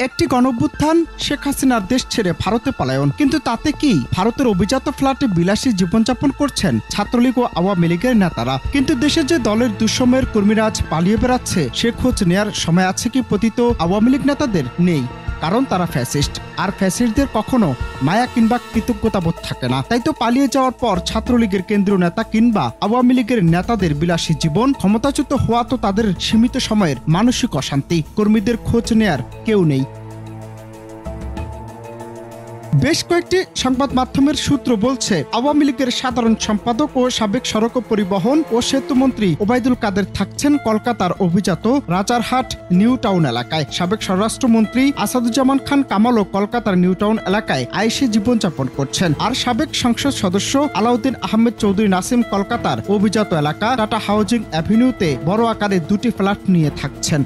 একটি গণঅভ্যুত্থান, শেখ হাসিনার দেশ ছেড়ে ভারতে পলায়ন, কিন্তু তাতে কি? ভারতের অভিজাত ফ্ল্যাটে বিলাসী জীবনযাপন করছেন ছাত্রলীগ ও আওয়ামী লীগের নেতারা। কিন্তু দেশের যে দলের দুঃসময়ের কর্মীরা আজ পালিয়ে বেড়াচ্ছে, সে খোঁজ নেয়ার সময় আছে কি পতিত আওয়ামী লীগ নেতাদের? নেই, কারণ তারা ফ্যাসিস্ট। আর ফ্যাসিস্টদের কখনো মায়া কিংবা কৃতজ্ঞতাবোধ থাকে না। তাই তো পালিয়ে যাওয়ার পর ছাত্রলীগের কেন্দ্রীয় নেতা কিংবা আওয়ামী লীগের নেতাদের বিলাসী জীবন, ক্ষমতাচ্যুত হওয়া তো তাদের সীমিত সময়ের মানসিক অশান্তি। কর্মীদের খোঁজ নেয়ার কেউ নেই। বেশ কয়েকটি সংবাদ মাধ্যমের সূত্র বলছে, আওয়ামী লীগের সাধারণ সম্পাদক ও সাবেক সড়ক পরিবহন ও সেতু মন্ত্রী ওবায়দুল কাদের থাকছেন কলকাতার অভিজাত রাজারহাট নিউ টাউন এলাকায়। সাবেক স্বরাষ্ট্রমন্ত্রী আসাদুজ্জামান খান কামালও কলকাতার নিউ টাউন এলাকায় আয়েশি জীবনযাপন করছেন। আর সাবেক সংসদ সদস্য আলাউদ্দিন আহমেদ চৌধুরী নাসিম কলকাতার অভিজাত এলাকা টাটা হাউজিং অ্যাভিনিউতে বড় আকারে দুটি ফ্ল্যাট নিয়ে থাকছেন।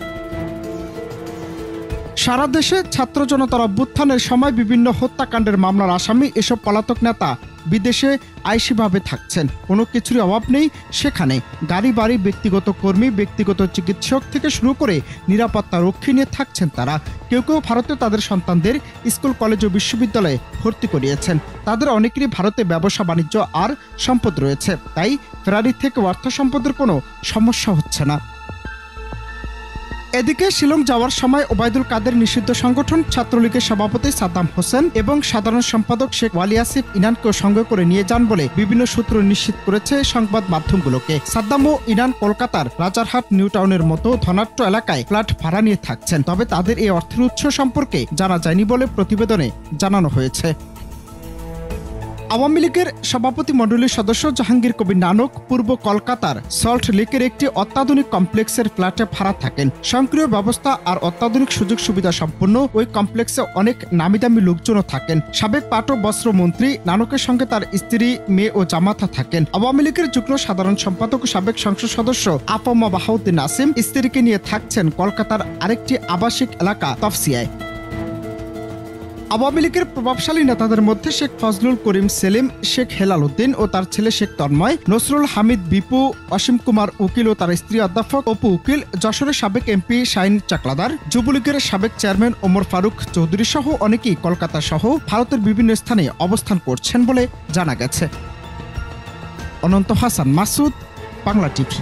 সারা দেশে ছাত্র জনতার অভ্যুত্থানের সময় বিভিন্ন হত্যাকাণ্ডের মামলার আসামি এসব পলাতক নেতা বিদেশে আইসিভাবে থাকছেন। কোনো কিছুরই অভাব নেই সেখানে। গাড়ি বাড়ি, ব্যক্তিগত কর্মী, ব্যক্তিগত চিকিৎসক থেকে শুরু করে নিরাপত্তা রক্ষী নিয়ে থাকছেন তারা। কেউ কেউ ভারতে তাদের সন্তানদের স্কুল, কলেজ ও বিশ্ববিদ্যালয়ে ভর্তি করিয়েছেন। তাদের অনেকেরই ভারতে ব্যবসা বাণিজ্য আর সম্পদ রয়েছে, তাই ফেরারি থেকে অর্থ সম্পদের কোনো সমস্যা হচ্ছে না। এদিকে শিলং যাওয়ার সময় ওবায়দুল কাদের নিষিদ্ধ সংগঠন ছাত্রলীগের সভাপতি সাদ্দাম হোসেন এবং সাধারণ সম্পাদক শেখ ওয়ালি আসিফ ইনানকেও সঙ্গে করে নিয়ে যান বলে বিভিন্ন সূত্র নিশ্চিত করেছে সংবাদ মাধ্যমগুলোকে। সাদ্দাম ও ইনান কলকাতার রাজারহাট নিউ টাউনের মতো ধনাঢ্য এলাকায় ফ্ল্যাট ভাড়া নিয়ে থাকছেন, তবে তাদের এই অর্থের উৎস সম্পর্কে জানা যায়নি বলে প্রতিবেদনে জানানো হয়েছে। আওয়ামী লীগের সভাপতি মণ্ডলীর সদস্য জাহাঙ্গীর কবির নানক পূর্ব কলকাতার সল্ট লেকের একটি অত্যাধুনিক কমপ্লেক্সের ফ্ল্যাটে ভাড়া থাকেন। স্বয়ংক্রিয় ব্যবস্থা আর অত্যাধুনিক সুযোগ সুবিধা সম্পন্ন ওই কমপ্লেক্সে অনেক নামিদামি লোকজনও থাকেন। সাবেক পাট ও বস্ত্র মন্ত্রী নানকের সঙ্গে তার স্ত্রী, মেয়ে ও জামাতা থাকেন। আওয়ামী লীগের যুগ্ম সাধারণ সম্পাদক ও সাবেক সংসদ সদস্য আফমা বাহাউদ্দিন নাসিম স্ত্রীকে নিয়ে থাকছেন কলকাতার আরেকটি আবাসিক এলাকা তফসিয়ায়। আওয়ামী লীগের প্রভাবশালী নেতাদের মধ্যে শেখ ফজলুল করিম সেলিম, শেখ হেলাল উদ্দিন ও তার ছেলে শেখ তন্ময়, নসরুল হামিদ বিপু, অসীম কুমার উকিল ও তার স্ত্রী অধ্যাপক অপু উকিল, যশোরের সাবেক এমপি শাহিন চাকলাদার, যুবলীগের সাবেক চেয়ারম্যান ওমর ফারুক চৌধুরী সহ অনেকেই কলকাতা সহ ভারতের বিভিন্ন স্থানে অবস্থান করছেন বলে জানা গেছে। অনন্ত হাসান মাসুদ, বাংলা টিভি।